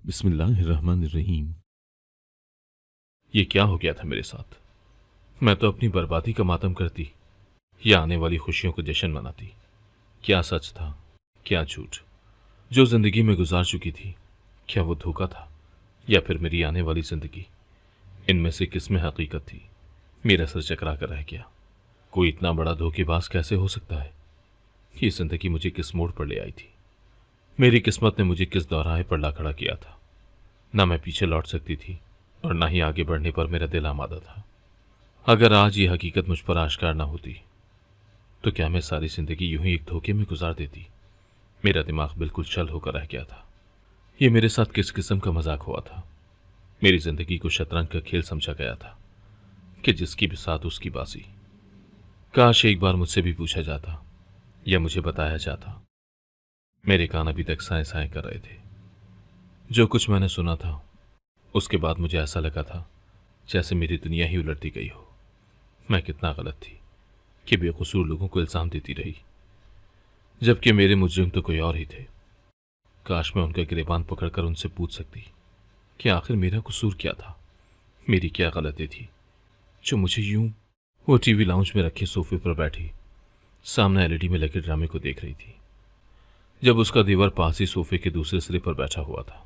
बिस्मिल्लाहिर्रहमानिर्रहीम। ये क्या हो गया था मेरे साथ? मैं तो अपनी बर्बादी का मातम करती या आने वाली खुशियों को जश्न मनाती। क्या सच था, क्या झूठ? जो जिंदगी में गुजार चुकी थी, क्या वो धोखा था या फिर मेरी आने वाली जिंदगी? इनमें से किस में हकीकत थी? मेरा सर चकरा कर रह गया। कोई इतना बड़ा धोखेबाज कैसे हो सकता है? ये जिंदगी मुझे किस मोड़ पर ले आई थी? मेरी किस्मत ने मुझे किस दौराहे पर ला खड़ा किया था? ना मैं पीछे लौट सकती थी और ना ही आगे बढ़ने पर मेरा दिल आमादा था। अगर आज ये हकीकत मुझ पर आश्कार ना होती तो क्या मैं सारी जिंदगी यूं ही एक धोखे में गुजार देती? मेरा दिमाग बिल्कुल चल होकर रह गया था। ये मेरे साथ किस किस्म का मजाक हुआ था? मेरी जिंदगी को शतरंज का खेल समझा गया था कि जिसकी भी साथ उसकी बाजी। काश एक बार मुझसे भी पूछा जाता या मुझे बताया जाता। मेरे कान अभी तक साए साए कर रहे थे। जो कुछ मैंने सुना था उसके बाद मुझे ऐसा लगा था जैसे मेरी दुनिया ही उलटती गई हो। मैं कितना गलत थी कि बेकसूर लोगों को इल्जाम देती रही, जबकि मेरे मुजरिम तो कोई और ही थे। काश मैं उनका गिरेबान पकड़कर उनसे पूछ सकती कि आखिर मेरा कसूर क्या था, मेरी क्या गलती थी जो मुझे यूं वो टीवी लाउंज में रखे सोफे पर बैठी सामने एलईडी में लगे ड्रामे को देख रही थी, जब उसका देवर पास ही सोफे के दूसरे सिरे पर बैठा हुआ था।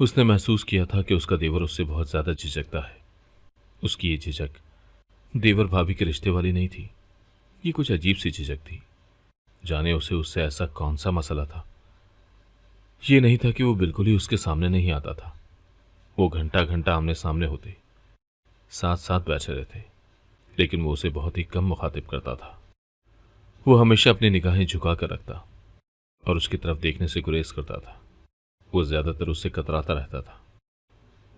उसने महसूस किया था कि उसका देवर उससे बहुत ज्यादा झिझकता है। उसकी ये झिझक देवर भाभी के रिश्ते वाली नहीं थी। ये कुछ अजीब सी झिझक थी। जाने उसे उससे ऐसा कौन सा मसला था। ये नहीं था कि वो बिल्कुल ही उसके सामने नहीं आता था। वो घंटा घंटा आमने सामने होते, साथ साथ बैठे रहते, लेकिन वो उसे बहुत ही कम मुखातिब करता था। वो हमेशा अपनी निगाहें झुका कर रखता और उसकी तरफ देखने से गुरेज करता था। वो ज्यादातर उससे कतराता रहता था।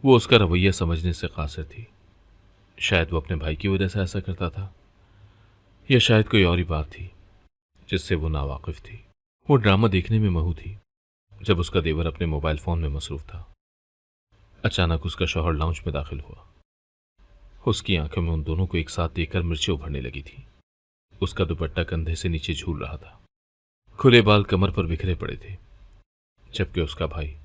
वो उसका रवैया समझने से कासिर थी। शायद वो अपने भाई की वजह से ऐसा करता था, या शायद कोई और ही बात थी जिससे वो नावाकिफ थी। वो ड्रामा देखने में महू थी जब उसका देवर अपने मोबाइल फोन में मसरूफ था। अचानक उसका शौहर लाउंज में दाखिल हुआ। उसकी आंखों में उन दोनों को एक साथ देखकर मिर्चें उभरने लगी थी। उसका दुपट्टा कंधे से नीचे झूल रहा था। खुले बाल कमर पर बिखरे पड़े थे, जबकि उसका भाई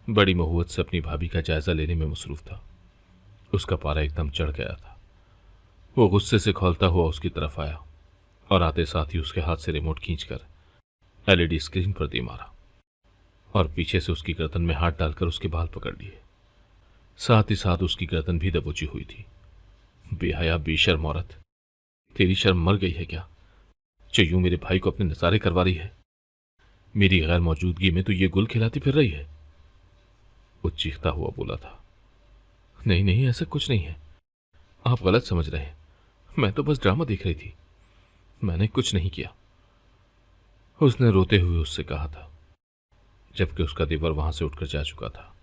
बड़ी महुव्वत से अपनी भाभी का जायजा लेने में मसरूफ था। उसका पारा एकदम चढ़ गया था। वो गुस्से से खौलता हुआ उसकी तरफ आया और आते साथ ही उसके हाथ से रिमोट खींचकर एलईडी स्क्रीन पर दे मारा और पीछे से उसकी गर्दन में हाथ डालकर उसके बाल पकड़ लिए। साथ ही साथ उसकी गर्दन भी दबोची हुई थी। बेहया बेशर्म औरत, तेरी शर्म मर गई है क्या, जो यूं मेरे भाई को अपने नजारे करवा रही है? मेरी गैर मौजूदगी में तो ये गुल खिलाती फिर रही है। वो चीखता हुआ बोला था। नहीं नहीं, ऐसा कुछ नहीं है, आप गलत समझ रहे हैं। मैं तो बस ड्रामा देख रही थी, मैंने कुछ नहीं किया, उसने रोते हुए उससे कहा था, जबकि उसका देवर वहां से उठकर जा चुका था।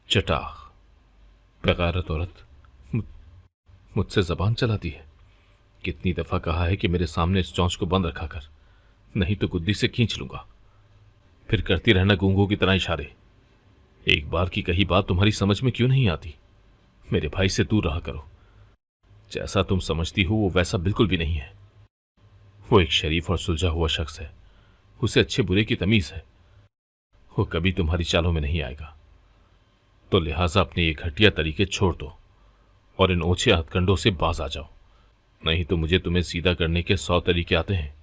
चटाख, बेगैरत औरत, मु- मुझसे जबान चलाती है। कितनी दफा कहा है कि मेरे सामने इस चौंच को बंद रखा कर, नहीं तो गुद्दी से खींच लूंगा। फिर करती रहना गूंगों की तरह इशारे। एक बार की कही बात तुम्हारी समझ में क्यों नहीं आती? मेरे भाई से दूर रहा करो। जैसा तुम समझती हो वो वैसा बिल्कुल भी नहीं है। वो एक शरीफ और सुलझा हुआ शख्स है। उसे अच्छे बुरे की तमीज है। वो कभी तुम्हारी चालों में नहीं आएगा। तो लिहाजा अपने ये घटिया तरीके छोड़ दो और इन ओछे हथकंडों से बाज आ जाओ, नहीं तो मुझे तुम्हें सीधा करने के 100 तरीके आते हैं।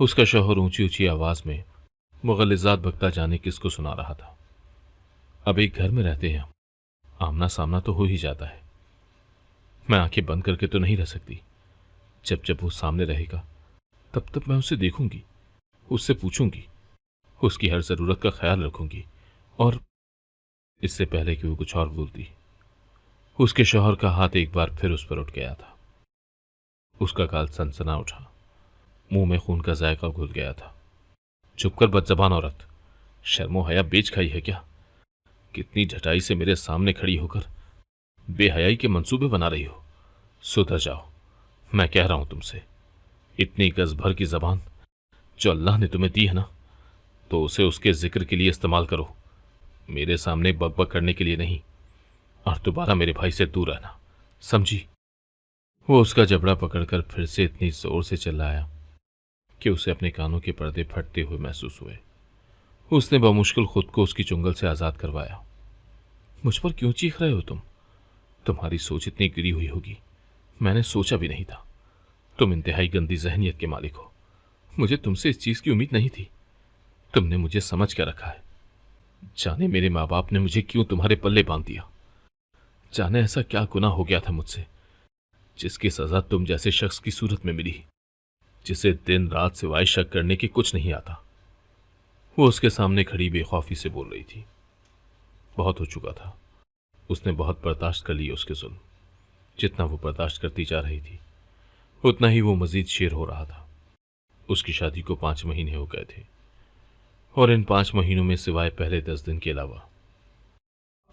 उसका शौहर ऊंची ऊंची आवाज में मुगल्लिज़ात बकता जाने किसको सुना रहा था। अब एक घर में रहते हैं, आमना सामना तो हो ही जाता है। मैं आंखें बंद करके तो नहीं रह सकती। जब जब वो सामने रहेगा तब तब मैं उसे देखूंगी, उससे पूछूंगी, उसकी हर जरूरत का ख्याल रखूंगी। और इससे पहले कि वो कुछ और बोलती, उसके शौहर का हाथ एक बार फिर उस पर उठ गया था। उसका गाल सनसना उठा, मुंह में खून का जायका घुल गया था। चुप कर बदजबान औरत, शर्मो हया बेच खाई है क्या? कितनी ढटाई से मेरे सामने खड़ी होकर बेहयाई के मंसूबे बना रही हो। सुधर जाओ, मैं कह रहा हूं तुमसे। इतनी गज भर की जबान जो अल्लाह ने तुम्हें दी है ना, तो उसे उसके जिक्र के लिए इस्तेमाल करो, मेरे सामने बकबक करने के लिए नहीं। और दोबारा मेरे भाई से दूर रहना, समझी? वो उसका जबड़ा पकड़कर फिर से इतनी जोर से चिल्लाया कि उसे अपने कानों के पर्दे फटते हुए महसूस हुए। उसने बमुश्किल खुद को उसकी चुंगल से आजाद करवाया। मुझ पर क्यों चीख रहे हो तुम? तुम्हारी सोच इतनी गिरी हुई होगी, मैंने सोचा भी नहीं था। तुम इंतहाई गंदी जहनियत के मालिक हो। मुझे तुमसे इस चीज की उम्मीद नहीं थी। तुमने मुझे समझ क्या रखा है। जाने मेरे माँ बाप ने मुझे क्यों तुम्हारे पल्ले बांध दिया। जाने ऐसा क्या गुनाह हो गया था मुझसे, जिसकी सजा तुम जैसे शख्स की सूरत में मिली, जिसे दिन रात सिवाय शक करने की कुछ नहीं आता। वो उसके सामने खड़ी बेखौफी से बोल रही थी। बहुत हो चुका था। उसने बहुत बर्दाश्त कर लिया उसके जुल्म। जितना वो बर्दाश्त करती जा रही थी, उतना ही वो मजीद शेर हो रहा था। उसकी शादी को 5 महीने हो गए थे, और इन 5 महीनों में सिवाय पहले 10 दिन के अलावा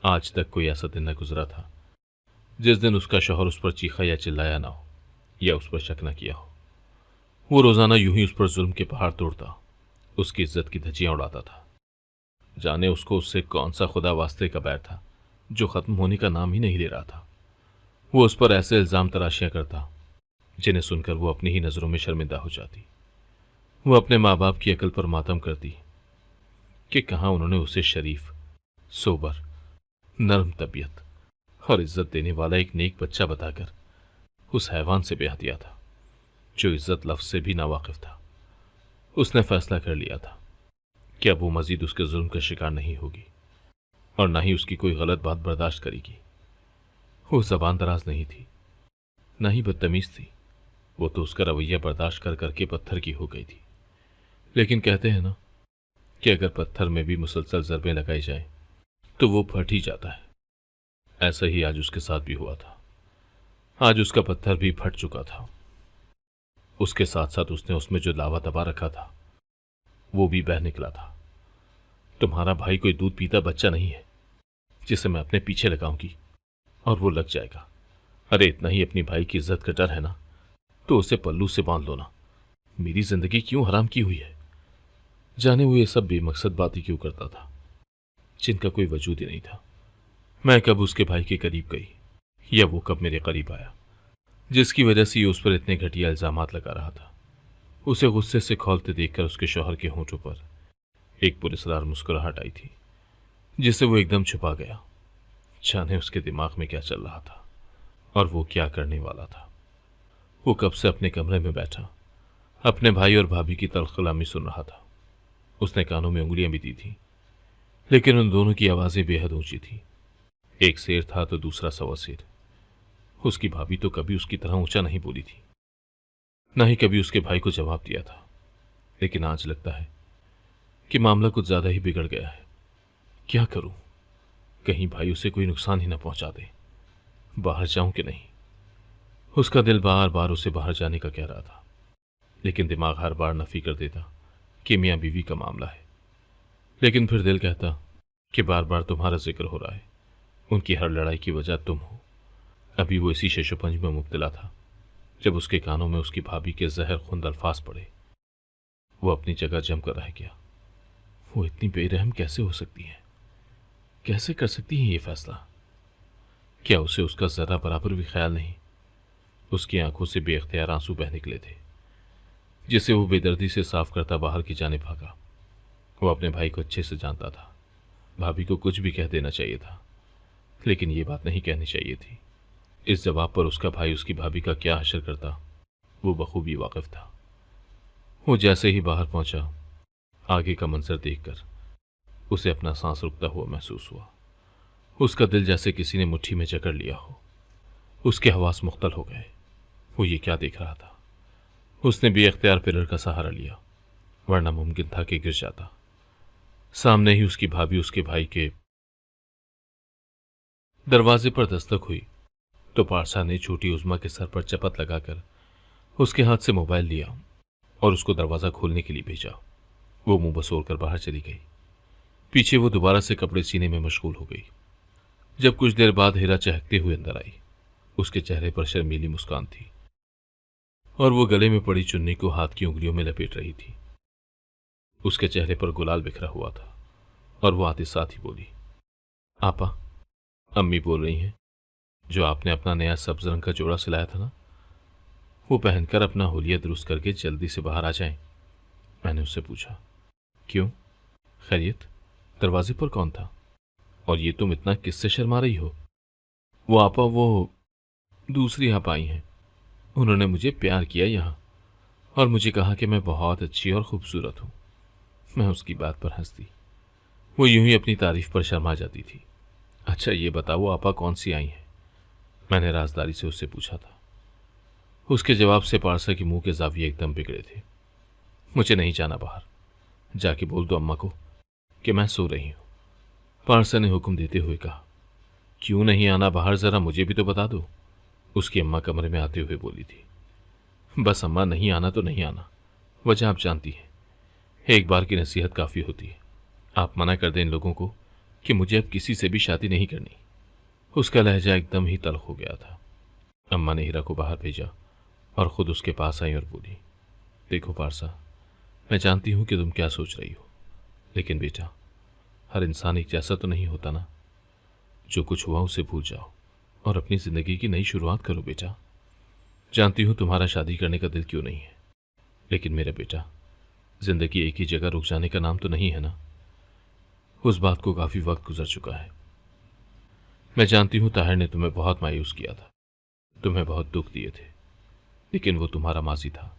आज तक कोई ऐसा दिन न गुजरा था जिस दिन उसका शौहर उस पर चीखा या चिल्लाया ना हो, या उस पर शक न किया हो। वो रोजाना यूं ही उस पर जुल्म के पहाड़ तोड़ता, उसकी इज्जत की धज्जियां उड़ाता था। जाने उसको उससे कौन सा खुदा वास्ते का बैर था जो खत्म होने का नाम ही नहीं ले रहा था। वो उस पर ऐसे इल्जाम तराशियां करता जिन्हें सुनकर वो अपनी ही नजरों में शर्मिंदा हो जाती। वो अपने माँ बाप की अकल पर मातम करती कि कहाँ उन्होंने उसे शरीफ, सोबर, नरम तबीयत और इज्जत देने वाला एक नेक बच्चा बताकर उस हैवान से ब्याह दिया था जो इज्जत लफ्ज से भी नावाकिफ था। उसने फैसला कर लिया था कि अब वो मजीद उसके जुल्म का शिकार नहीं होगी, और ना ही उसकी कोई गलत बात बर्दाश्त करेगी। वो जबान दराज नहीं थी, ना ही बदतमीज थी। वो तो उसका रवैया बर्दाश्त कर करके पत्थर की हो गई थी। लेकिन कहते हैं ना कि अगर पत्थर में भी मुसलसल ज़रबें लगाई जाए तो वो फट ही जाता है। ऐसा ही आज उसके साथ भी हुआ था। आज उसका पत्थर भी फट चुका था। उसके साथ साथ उसने उसमें जो लावा दबा रखा था वो भी बह निकला था। तुम्हारा भाई कोई दूध पीता बच्चा नहीं है जिसे मैं अपने पीछे लगाऊंगी और वो लग जाएगा। अरे इतना ही अपनी भाई की इज्जत का डर है ना, तो उसे पल्लू से बांध लो ना। मेरी जिंदगी क्यों हराम की हुई है। जाने वो ये सब बेमकसद बातें क्यों करता था जिनका कोई वजूद ही नहीं था। मैं कब उसके भाई के करीब गई, या वो कब मेरे करीब आया, जिसकी वजह से ये उस पर इतने घटिया इल्जामात लगा रहा था। उसे गुस्से से खौलते देखकर उसके शौहर के होंठों पर एक पुरस्कार मुस्कुराहट आई थी, जिसे वो एकदम छुपा गया। जाने उसके दिमाग में क्या चल रहा था और वो क्या करने वाला था। वो कब से अपने कमरे में बैठा अपने भाई और भाभी की तल्ख कलामी सुन रहा था। उसने कानों में उंगलियां भी दी थी, लेकिन उन दोनों की आवाजें बेहद ऊंची थी। एक शेर था तो दूसरा सवा शेर। उसकी भाभी तो कभी उसकी तरह ऊंचा नहीं बोली थी, ना ही कभी उसके भाई को जवाब दिया था। लेकिन आज लगता है कि मामला कुछ ज्यादा ही बिगड़ गया है। क्या करूं, कहीं भाई उसे कोई नुकसान ही ना पहुंचा दे। बाहर जाऊं कि नहीं। उसका दिल बार बार उसे बाहर जाने का कह रहा था, लेकिन दिमाग हर बार नफी कर देता कि मियां बीवी का मामला है। लेकिन फिर दिल कहता कि बार बार तुम्हारा जिक्र हो रहा है, उनकी हर लड़ाई की वजह तुम हो। अभी वो इसी शेषोपंज में मुब्तला था जब उसके कानों में उसकी भाभी के जहर खुंद अल्फाज पड़े। वो अपनी जगह जमकर रह गया। वो इतनी बेरहम कैसे हो सकती है, कैसे कर सकती है ये फैसला। क्या उसे उसका जरा बराबर भी ख्याल नहीं। उसकी आंखों से बेख्तियार आंसू बह निकले थे, जिसे वो बेदर्दी से साफ करता बाहर की जाने भागा। वो अपने भाई को अच्छे से जानता था। भाभी को कुछ भी कह देना चाहिए था, लेकिन ये बात नहीं कहनी चाहिए थी। इस जवाब पर उसका भाई उसकी भाभी का क्या हशर करता वो बखूबी वाकिफ था। वो जैसे ही बाहर पहुंचा, आगे का मंजर देखकर उसे अपना सांस रुकता हुआ महसूस हुआ। उसका दिल जैसे किसी ने मुट्ठी में जकड़ लिया हो। उसके हवास मुख्तल हो गए। वो ये क्या देख रहा था। उसने बेअख्तियार पिलर का सहारा लिया, वरना मुमकिन था कि गिर जाता। सामने ही उसकी भाभी उसके भाई के दरवाजे पर दस्तक हुई तो पारसा ने छोटी उज़्मा के सर पर चपत लगाकर उसके हाथ से मोबाइल लिया और उसको दरवाज़ा खोलने के लिए भेजा। वो मुंह बसोर कर बाहर चली गई। पीछे वो दोबारा से कपड़े सीने में मशगूल हो गई। जब कुछ देर बाद हीरा चहकते हुए अंदर आई, उसके चेहरे पर शर्मीली मुस्कान थी और वो गले में पड़ी चुन्नी को हाथ की उंगलियों में लपेट रही थी। उसके चेहरे पर गुलाल बिखरा हुआ था और वो आते साथ ही बोली, आपा, अम्मी बोल रही हैं जो आपने अपना नया सब्ज रंग का जोड़ा सिलाया था ना, वो पहनकर अपना हुलिया दुरुस्त करके जल्दी से बाहर आ जाएं। मैंने उससे पूछा, क्यों, खैरियत? दरवाजे पर कौन था? और ये तुम इतना किससे शर्मा रही हो? वो आपा, वो दूसरी आप आई हैं। उन्होंने मुझे प्यार किया यहाँ, और मुझे कहा कि मैं बहुत अच्छी और खूबसूरत हूँ। मैं उसकी बात पर हंसती। वो यूं ही अपनी तारीफ पर शर्मा जाती थी। अच्छा ये बताओ, आपा कौन सी आई हैं? मैंने राजदारी से उससे पूछा था। उसके जवाब से पारसा के मुंह के जाविये एकदम बिगड़े थे। मुझे नहीं जाना बाहर, जाके बोल दो अम्मा को कि मैं सो रही हूँ। पारसा ने हुक्म देते हुए कहा। क्यों नहीं आना बाहर, जरा मुझे भी तो बता दो, उसकी अम्मा कमरे में आते हुए बोली थी। बस अम्मा, नहीं आना तो नहीं आना, वजह आप जानती हैं। एक बार की नसीहत काफ़ी होती है। आप मना कर दें इन लोगों को कि मुझे अब किसी से भी शादी नहीं करनी। उसका लहजा एकदम ही तल्ख हो गया था। अम्मा ने हीरा को बाहर भेजा और ख़ुद उसके पास आई और बोली, देखो पारसा, मैं जानती हूँ कि तुम क्या सोच रही हो, लेकिन बेटा, हर इंसान एक जैसा तो नहीं होता ना। जो कुछ हुआ उसे भूल जाओ और अपनी ज़िंदगी की नई शुरुआत करो बेटा। जानती हूँ तुम्हारा शादी करने का दिल क्यों नहीं है, लेकिन मेरा बेटा, ज़िंदगी एक ही जगह रुक जाने का नाम तो नहीं है ना। उस बात को काफ़ी वक्त गुजर चुका है। मैं जानती हूँ ताहिर ने तुम्हें बहुत मायूस किया था, तुम्हें बहुत दुख दिए थे, लेकिन वो तुम्हारा माजी था।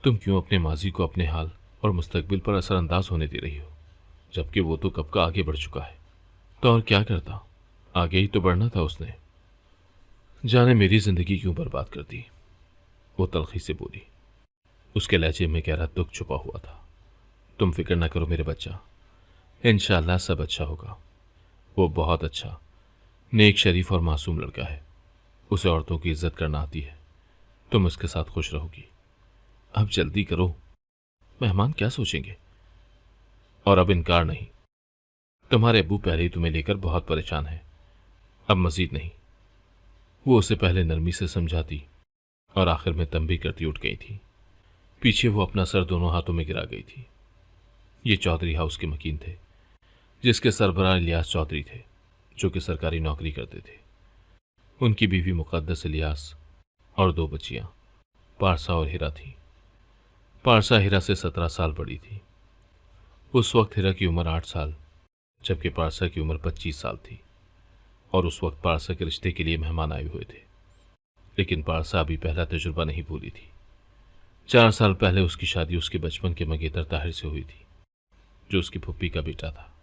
तुम क्यों अपने माजी को अपने हाल और मुस्तकबिल पर असरअंदाज होने दे रही हो, जबकि वो तो कब का आगे बढ़ चुका है। तो और क्या करता, आगे ही तो बढ़ना था उसने। जाने मेरी ज़िंदगी क्यों बर्बाद कर दी, वो तल्खी से बोली। उसके लहजे में गहरा दुख छुपा हुआ था। तुम फिक्र न करो मेरे बच्चा, इंशाअल्लाह सब अच्छा होगा। वो बहुत अच्छा, नेक, शरीफ और मासूम लड़का है। उसे औरतों की इज्जत करना आती है। तुम उसके साथ खुश रहोगी। अब जल्दी करो, मेहमान क्या सोचेंगे। और अब इनकार नहीं, तुम्हारे अब्बू पहले ही तुम्हें लेकर बहुत परेशान है, अब मजीद नहीं। वो उसे पहले नरमी से समझाती और आखिर में तंबी करती उठ गई थी। पीछे वो अपना सर दोनों हाथों में गिरा गई थी। ये चौधरी हाउस के मकीन थे, जिसके सरबराह इलियास चौधरी थे, जो कि सरकारी नौकरी करते थे। उनकी बीवी मुक़द्दस इलियास और 2 बच्चियां, पारसा और हीरा थी। पारसा हीरा से 17 साल बड़ी थी। उस वक्त हीरा की उम्र 8 साल, जबकि पारसा की उम्र 25 साल थी। और उस वक्त पारसा के रिश्ते के लिए मेहमान आए हुए थे, लेकिन पारसा अभी पहला तजुर्बा नहीं भूली थी। 4 साल पहले उसकी शादी उसके बचपन के मंगेतर ताहिर से हुई थी, जो उसकी फुप्पी का बेटा था।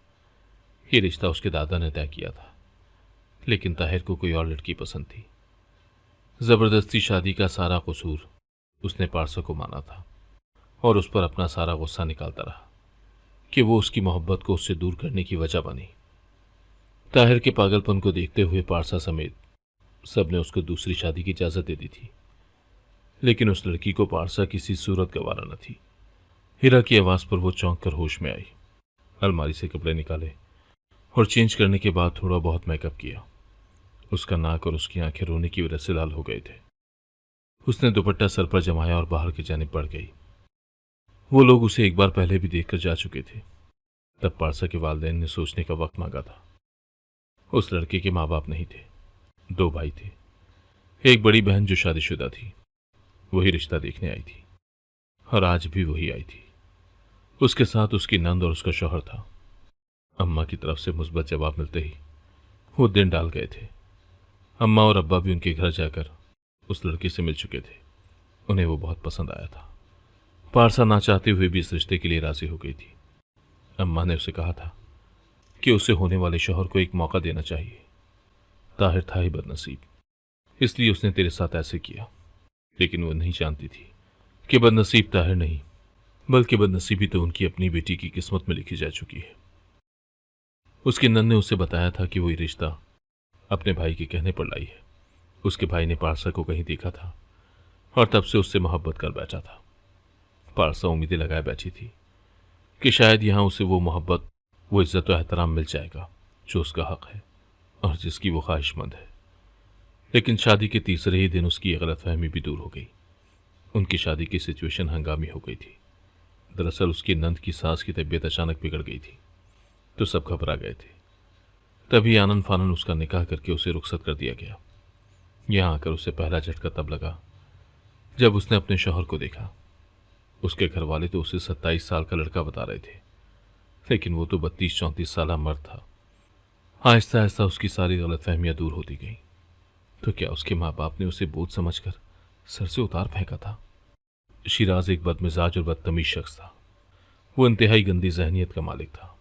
ये रिश्ता उसके दादा ने तय किया था, लेकिन ताहिर को कोई और लड़की पसंद थी। जबरदस्ती शादी का सारा कसूर उसने पारसा को माना था और उस पर अपना सारा गुस्सा निकालता रहा कि वो उसकी मोहब्बत को उससे दूर करने की वजह बनी। ताहिर के पागलपन को देखते हुए पारसा समेत सबने उसको दूसरी शादी की इजाज़त दे दी थी, लेकिन उस लड़की को पारसा किसी सूरत गवारा न थी। हीरा की आवाज़ पर वो चौंक कर होश में आई, अलमारी से कपड़े निकाले और चेंज करने के बाद थोड़ा बहुत मेकअप किया। उसका नाक और उसकी आंखें रोने की वजह से लाल हो गए थे। उसने दुपट्टा सर पर जमाया और बाहर की जानिब बढ़ गई। वो लोग उसे एक बार पहले भी देखकर जा चुके थे। तब पारसा के वालिदैन ने सोचने का वक्त मांगा था। उस लड़के के माँ बाप नहीं थे, 2 भाई थे। एक बड़ी बहन जो शादीशुदा थी, वही रिश्ता देखने आई थी, और आज भी वही आई थी। उसके साथ उसकी नंद और उसका शौहर था। अम्मा की तरफ से मुस्बत जवाब मिलते ही वो दिन डाल गए थे। अम्मा और अब्बा भी उनके घर जाकर उस लड़की से मिल चुके थे। उन्हें वो बहुत पसंद आया था। पारसा ना चाहते हुए भी इस रिश्ते के लिए राजी हो गई थी। अम्मा ने उसे कहा था कि उसे होने वाले शौहर को एक मौका देना चाहिए। ताहिर था ही बदनसीब, इसलिए उसने तेरे साथ ऐसे किया। लेकिन वो नहीं जानती थी कि बदनसीब ताहिर नहीं, बल्कि बदनसीबी तो उनकी अपनी बेटी की किस्मत में लिखी जा चुकी है। उसकी नंद ने उसे बताया था कि वो ये रिश्ता अपने भाई के कहने पर लाई है। उसके भाई ने पारसा को कहीं देखा था और तब से उससे मोहब्बत कर बैठा था। पारसा उम्मीदें लगाए बैठी थी कि शायद यहाँ उसे वो मोहब्बत, वो इज्जत और एहतराम मिल जाएगा जो उसका हक है और जिसकी वो ख्वाहिशमंद है। लेकिन शादी के तीसरे ही दिन उसकी गलतफहमी भी दूर हो गई। उनकी शादी की सिचुएशन हंगामी हो गई थी। दरअसल उसकी नंद की सास की तबीयत अचानक बिगड़ गई थी, तो सब घबरा गए थे। तभी आनन फानन उसका निकाह करके उसे रुखसत कर दिया गया। यहाँ आकर उसे पहला झटका तब लगा जब उसने अपने शौहर को देखा। उसके घर वाले तो उसे 27 साल का लड़का बता रहे थे, लेकिन वो तो 32-34 साल मर्द था। आहिस्ता आहिस्ता उसकी सारी गलतफहमियां दूर होती गईं। तो क्या उसके माँ बाप ने उसे बोझ समझकर सर से उतार फेंका था? शिराज एक बदमिजाज और बदतमीज शख्स था। वो इंतहाई गंदी जहनियत का मालिक था।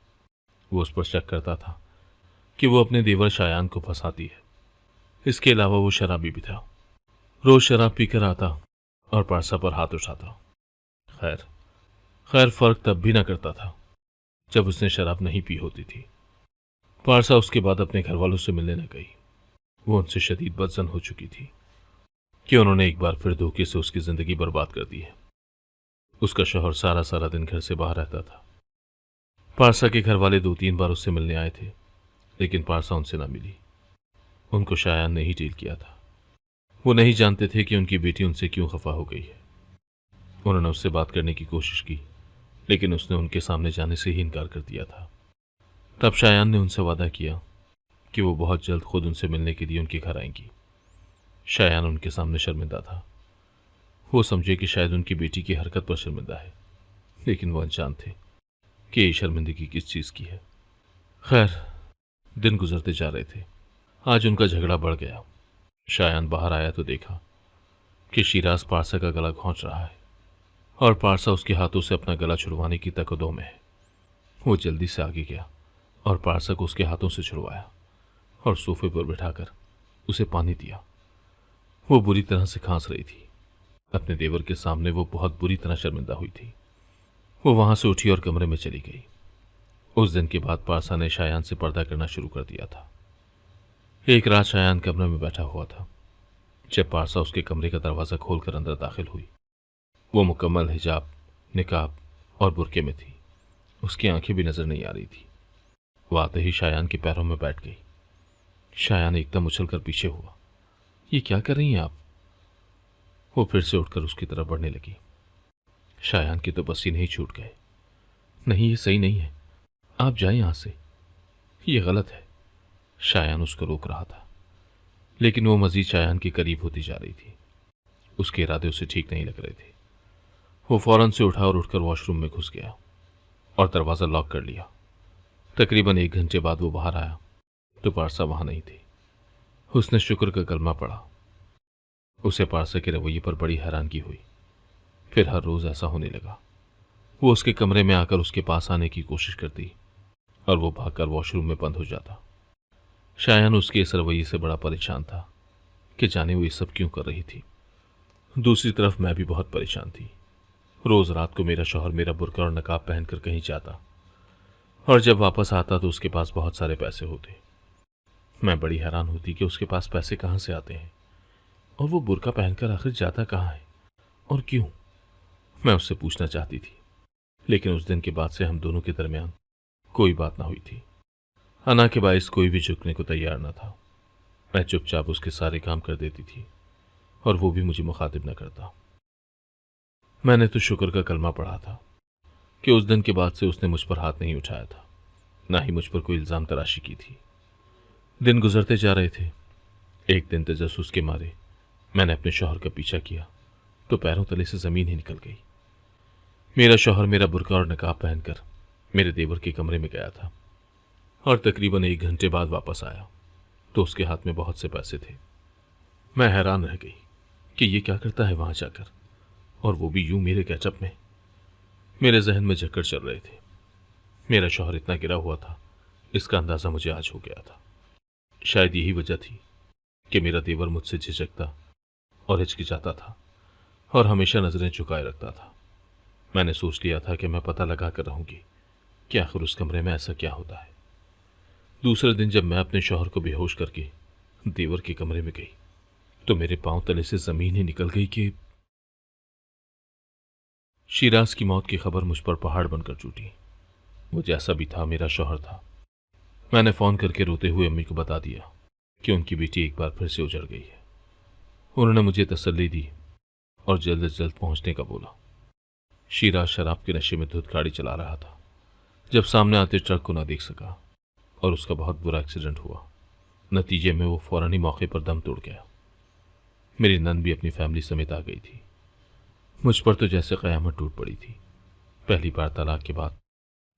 वो उस पर शक करता था कि वो अपने देवर शायान को फंसाती है। इसके अलावा वो शराबी भी था। रोज शराब पीकर आता और पारसा पर हाथ उठाता। खैर खैर फर्क तब भी ना करता था जब उसने शराब नहीं पी होती थी। पारसा उसके बाद अपने घर वालों से मिलने न गई। वो उनसे शदीद बदजन हो चुकी थी कि उन्होंने एक बार फिर धोखे से उसकी जिंदगी बर्बाद कर दी है। उसका शौहर सारा सारा दिन घर से बाहर रहता था। पारसा के घर वाले 2-3 बार उससे मिलने आए थे, लेकिन पारसा उनसे ना मिली। उनको शायान ने ही डील किया था। वो नहीं जानते थे कि उनकी बेटी उनसे क्यों खफा हो गई है। उन्होंने उससे बात करने की कोशिश की, लेकिन उसने उनके सामने जाने से ही इनकार कर दिया था। तब शायान ने उनसे वादा किया कि वो बहुत जल्द खुद उनसे मिलने के लिए उनके घर आएंगी। शायान उनके सामने शर्मिंदा था। वो समझे कि शायद उनकी बेटी की हरकत पर शर्मिंदा है, लेकिन वो अनजान थे कि ये शर्मिंदगी किस चीज की है। खैर दिन गुजरते जा रहे थे। आज उनका झगड़ा बढ़ गया। शायान बाहर आया तो देखा कि शिराज पारसा का गला घोंच रहा है और पारसा उसके हाथों से अपना गला छुड़वाने की तकदो में है। वो जल्दी से आगे गया और पारसा को उसके हाथों से छुड़वाया और सोफे पर बिठाकर उसे पानी दिया। वो बुरी तरह से खांस रही थी। अपने देवर के सामने वो बहुत बुरी तरह शर्मिंदा हुई थी। वो वहां से उठी और कमरे में चली गई। उस दिन के बाद पारसा ने शायान से पर्दा करना शुरू कर दिया था। एक रात शायान कमरे में बैठा हुआ था जब पारसा उसके कमरे का दरवाजा खोलकर अंदर दाखिल हुई। वो मुकम्मल हिजाब, निकाब और बुरके में थी। उसकी आंखें भी नजर नहीं आ रही थी। वो आते ही शायान के पैरों में बैठ गई। शायान एकदम उछलकर पीछे हुआ। ये क्या कर रही हैं आप? वो फिर से उठकर उसकी तरफ बढ़ने लगी। शायान के तो बस ही नहीं छूट गए। नहीं, ये सही नहीं है, आप जाएं यहां से, ये गलत है। शायान उसको रोक रहा था, लेकिन वो मजीद शायान के करीब होती जा रही थी। उसके इरादे उसे ठीक नहीं लग रहे थे। वो फौरन से उठा और उठकर वॉशरूम में घुस गया और दरवाजा लॉक कर लिया। तकरीबन 1 घंटे बाद वो बाहर आया तो पारसा वहां नहीं थी। उसने शुक्र का कलमा पढ़ा। उसे पारसा के रवैये पर बड़ी हैरानगी हुई। फिर हर रोज ऐसा होने लगा। वो उसके कमरे में आकर उसके पास आने की कोशिश करती और वो भागकर वॉशरूम में बंद हो जाता। शायान उसके इस रवैये से बड़ा परेशान था कि जाने वो ये सब क्यों कर रही थी। दूसरी तरफ मैं भी बहुत परेशान थी। रोज रात को मेरा शौहर मेरा बुर्का और नकाब पहनकर कहीं जाता और जब वापस आता तो उसके पास बहुत सारे पैसे होते। मैं बड़ी हैरान होती कि उसके पास पैसे कहाँ से आते हैं और वो बुर्का पहनकर आखिर जाता कहाँ है और क्यों। मैं उससे पूछना चाहती थी, लेकिन उस दिन के बाद से हम दोनों के दरमियान कोई बात ना हुई थी। अना के बाइस कोई भी झुकने को तैयार न था। मैं चुपचाप उसके सारे काम कर देती थी और वो भी मुझे मुखातिब न करता। मैंने तो शुक्र का कलमा पढ़ा था कि उस दिन के बाद से उसने मुझ पर हाथ नहीं उठाया था, ना ही मुझ पर कोई इल्जाम तराशी की थी। दिन गुजरते जा रहे थे। एक दिन तजस्सुस के मारे मैंने अपने शौहर का पीछा किया तो पैरों तले से जमीन ही निकल गई। मेरा शौहर मेरा बुर्का और नकाब पहनकर मेरे देवर के कमरे में गया था और तकरीबन 1 घंटे बाद वापस आया तो उसके हाथ में बहुत से पैसे थे। मैं हैरान रह गई कि ये क्या करता है वहां जाकर, और वो भी यूं मेरे कैचअप में। मेरे जहन में चक्कर चल रहे थे। मेरा शौहर इतना गिरा हुआ था, इसका अंदाजा मुझे आज हो गया था। शायद यही वजह थी कि मेरा देवर मुझसे झिझकता और हिचकिचाता था और हमेशा नजरें झुकाए रखता था। मैंने सोच लिया था कि मैं पता लगा कर रहूंगी कि आखिर उस कमरे में ऐसा क्या होता है। दूसरे दिन जब मैं अपने शौहर को बेहोश करके देवर के कमरे में गई तो मेरे पांव तले से जमीन ही निकल गई कि शिराज की मौत की खबर मुझ पर पहाड़ बनकर टूटी। वो जैसा भी था मेरा शौहर था। मैंने फोन करके रोते हुए अम्मी को बता दिया कि उनकी बेटी एक बार फिर से उजड़ गई है। उन्होंने मुझे तसल्ली दी और जल्द से जल्द पहुंचने का बोला। शिराज शराब के नशे में धुत गाड़ी चला रहा था जब सामने आते ट्रक को ना देख सका और उसका बहुत बुरा एक्सीडेंट हुआ। नतीजे में वो फौरन ही मौके पर दम तोड़ गया। मेरी नंद भी अपनी फैमिली समेत आ गई थी। मुझ पर तो जैसे कयामत टूट पड़ी थी। पहली बार तलाक के बाद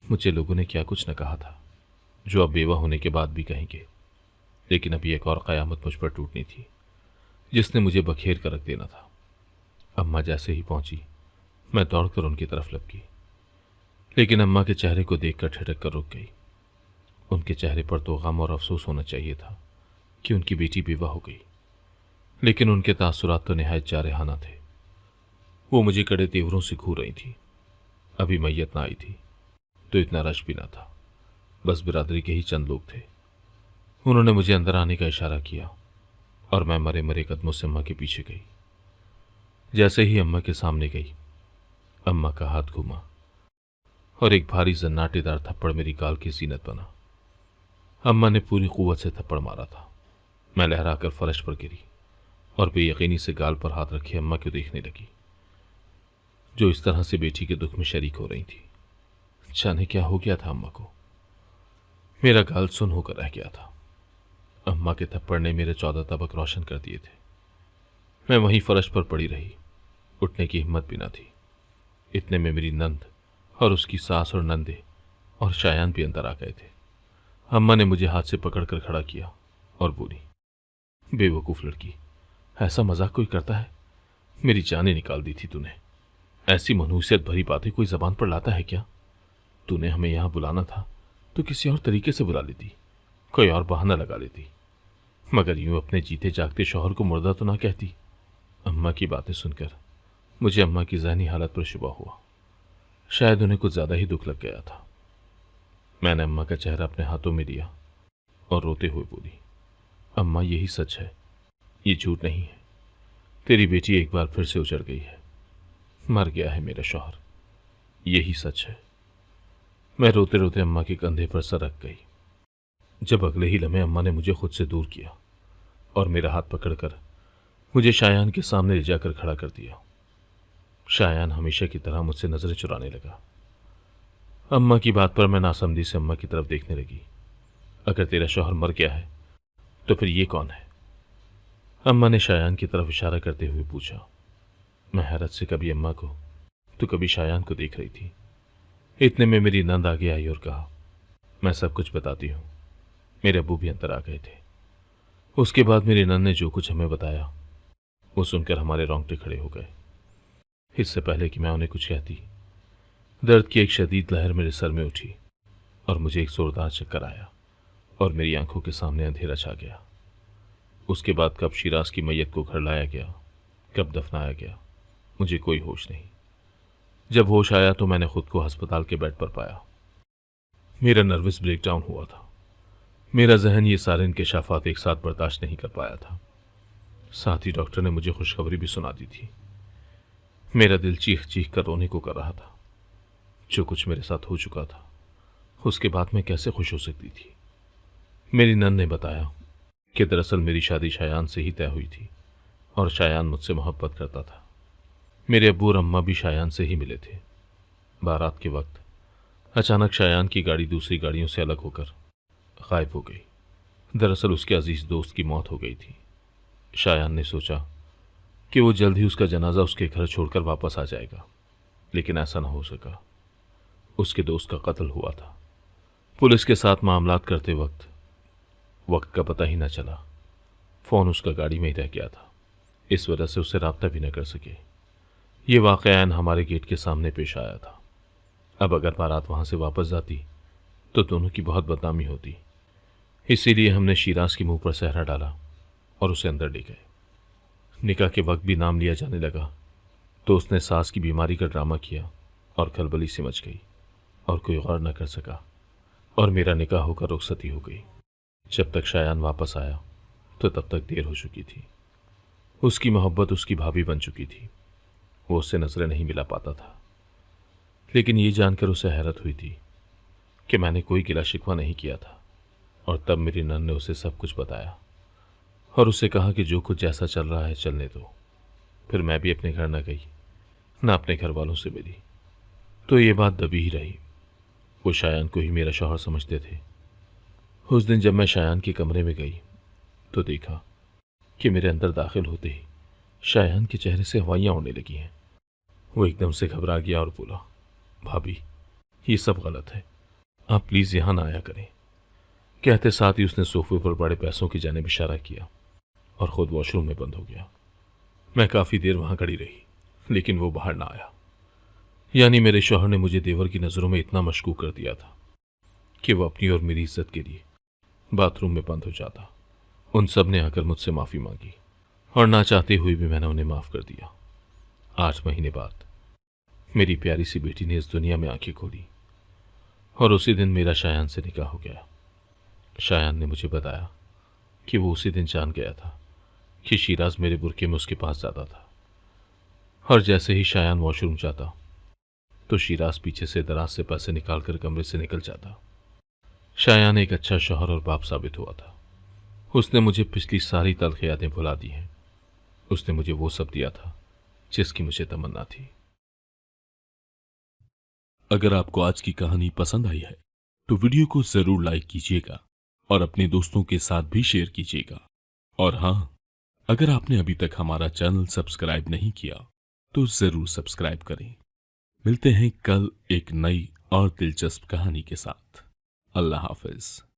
मुझे लोगों ने क्या कुछ न कहा था, जो अब बेवा होने के बाद भी कहेंगे, लेकिन अभी एक और क़यामत मुझ पर टूटनी थी, जिसने मुझे बखेर कर रख देना था। अम्मा जैसे ही पहुंची, मैं दौड़कर उनकी तरफ लपकी, लेकिन अम्मा के चेहरे को देखकर ठिठक कर रुक गई। उनके चेहरे पर तो गम और अफसोस होना चाहिए था कि उनकी बेटी बेवा हो गई, लेकिन उनके तासुरात तो निहायत जारहाना थे। वो मुझे कड़े तेवरों से घूर रही थी। अभी मैयत ना आई थी तो इतना रश भी ना था, बस बिरादरी के ही चंद लोग थे। उन्होंने मुझे अंदर आने का इशारा किया और मैं मरे मरे कदमों से अम्मा के पीछे गई। जैसे ही अम्मा के सामने गई, अम्मा का हाथ घूमा और एक भारी जन्नाटेदार थप्पड़ मेरी गाल की जीनत बना। अम्मा ने पूरी कुव्वत से थप्पड़ मारा था। मैं लहराकर फर्श पर गिरी और बेयकीनी से गाल पर हाथ रखे अम्मा को देखने लगी, जो इस तरह से बेटी के दुख में शरीक हो रही थी। जाने क्या हो गया था अम्मा को। मेरा गाल सुन होकर रह गया था। अम्मा के थप्पड़ ने मेरे 14 तबक रोशन कर दिए थे। मैं वहीं फर्श पर पड़ी रही, उठने की हिम्मत भी न थी। इतने में मेरी नंद और उसकी सास और नंदे और शायान भी अंदर आ गए थे। अम्मा ने मुझे हाथ से पकड़कर खड़ा किया और बोली, बेवकूफ़ लड़की, ऐसा मजाक कोई करता है? मेरी जान ही निकाल दी थी तूने। ऐसी मनहूसियत भरी बातें कोई जबान पर लाता है क्या? तूने हमें यहाँ बुलाना था तो किसी और तरीके से बुला लेती, कोई और बहाना लगा लेती, मगर यूं अपने जीते जागते शौहर को मुर्दा तो ना कहती। अम्मा की बातें सुनकर मुझे अम्मा की ज़हनी हालत पर शुबा हुआ। शायद उन्हें कुछ ज़्यादा ही दुख लग गया था। मैंने अम्मा का चेहरा अपने हाथों में लिया और रोते हुए बोली, अम्मा यही सच है, ये झूठ नहीं है। तेरी बेटी एक बार फिर से उजड़ गई है, मर गया है मेरा शौहर, यही सच है। मैं रोते रोते अम्मा के कंधे पर सरक गई। जब अगले ही लम्हे अम्मा ने मुझे खुद से दूर किया और मेरा हाथ पकड़कर मुझे शायान के सामने ले जाकर खड़ा कर दिया। शायान हमेशा की तरह मुझसे नजरें चुराने लगा। अम्मा की बात पर मैं नासमझी से अम्मा की तरफ देखने लगी। अगर तेरा शौहर मर गया है तो फिर ये कौन है? अम्मा ने शायान की तरफ इशारा करते हुए पूछा। मैं हैरत से कभी अम्मा को तो कभी शायान को देख रही थी। इतने में मेरी नंद आगे आई और कहा, मैं सब कुछ बताती हूँ। मेरे अब्बू भी अंदर आ गए थे। उसके बाद मेरी नंद ने जो कुछ हमें बताया वो सुनकर हमारे रोंगटे खड़े हो गए। इससे पहले कि मैं उन्हें कुछ कहती, दर्द की एक शदीद लहर मेरे सर में उठी और मुझे एक जोरदार चक्कर आया और मेरी आंखों के सामने अंधेरा छा गया। उसके बाद कब शिराज की मैयत को घर लाया गया, कब दफनाया गया, मुझे कोई होश नहीं। जब होश आया तो मैंने खुद को अस्पताल के बेड पर पाया। मेरा नर्वस ब्रेकडाउन हुआ था। मेरा जहन ये सारे इंकशाफात एक साथ बर्दाश्त नहीं कर पाया था। साथ ही डॉक्टर ने मुझे खुशखबरी भी सुना दी थी। मेरा दिल चीख चीख कर रोने को कर रहा था। जो कुछ मेरे साथ हो चुका था उसके बाद मैं कैसे खुश हो सकती थी। मेरी नंद ने बताया कि दरअसल मेरी शादी शायान से ही तय हुई थी और शायान मुझसे मोहब्बत करता था। मेरे अब्बू और अम्मा भी शायान से ही मिले थे। बारात के वक्त अचानक शायान की गाड़ी दूसरी गाड़ियों से अलग होकर गायब हो गई। दरअसल उसके अजीज दोस्त की मौत हो गई थी। शायान ने सोचा कि वो जल्द ही उसका जनाजा उसके घर छोड़कर वापस आ जाएगा, लेकिन ऐसा न हो सका। उसके दोस्त का कत्ल हुआ था। पुलिस के साथ मामलात करते वक्त का पता ही न चला। फ़ोन उसका गाड़ी में ही रह गया था, इस वजह से उससे राब्ता भी न कर सके। ये वाक़यान हमारे गेट के सामने पेश आया था। अब अगर बारात वहाँ से वापस जाती तो दोनों की बहुत बदनामी होती। इसीलिए हमने शिराज के मुंह पर सहरा डाला और उसे अंदर ले गए। निकाह के वक्त भी नाम लिया जाने लगा तो उसने सास की बीमारी का ड्रामा किया और खलबली से मच गई और कोई गौर न कर सका और मेरा निकाह होकर रुखसती हो गई। जब तक शायान वापस आया तो तब तक देर हो चुकी थी। उसकी मोहब्बत उसकी भाभी बन चुकी थी। वो उससे नजरें नहीं मिला पाता था, लेकिन ये जानकर उसे हैरत हुई थी कि मैंने कोई गिला शिकवा नहीं किया था। और तब मेरी नंद ने उसे सब कुछ बताया और उससे कहा कि जो कुछ जैसा चल रहा है चलने दो। फिर मैं भी अपने घर न गई, न अपने घर वालों से मिली, तो ये बात दबी ही रही। वो शायान को ही मेरा शौहर समझते थे। उस दिन जब मैं शायान के कमरे में गई तो देखा कि मेरे अंदर दाखिल होते ही शायान के चेहरे से हवाइयाँ उड़ने लगी हैं। वो एकदम से घबरा गया और बोला, भाभी ये सब गलत है, आप प्लीज यहां ना आया करें, कहते साथ ही उसने सोफे पर बड़े पैसों की जानिब इशारा किया और खुद वॉशरूम में बंद हो गया। मैं काफी देर वहां खड़ी रही, लेकिन वो बाहर ना आया। यानी मेरे शौहर ने मुझे देवर की नजरों में इतना मशकूक कर दिया था कि वो अपनी और मेरी इज्जत के लिए बाथरूम में बंद हो जाता। उन सब ने आकर मुझसे माफी मांगी और ना चाहते हुए भी मैंने उन्हें माफ कर दिया। 8 महीने बाद मेरी प्यारी सी बेटी ने इस दुनिया में आंखें खोली और उसी दिन मेरा शायान से निकाह हो गया। शायान ने मुझे बताया कि वो उसी दिन जान गया था कि शिराज मेरे बुरके में उसके पास जाता था, और जैसे ही शायान वॉशरूम जाता तो शिराज पीछे से दराज से पैसे निकालकर कमरे से निकल जाता। शायान एक अच्छा शौहर और बाप साबित हुआ था। उसने मुझे पिछली सारी तल्ख यादें भुला दी हैं। उसने मुझे वो सब दिया था जिसकी मुझे तमन्ना थी। अगर आपको आज की कहानी पसंद आई है तो वीडियो को जरूर लाइक कीजिएगा और अपने दोस्तों के साथ भी शेयर कीजिएगा। और हाँ, अगर आपने अभी तक हमारा चैनल सब्सक्राइब नहीं किया तो जरूर सब्सक्राइब करें। मिलते हैं कल एक नई और दिलचस्प कहानी के साथ। अल्लाह हाफिज।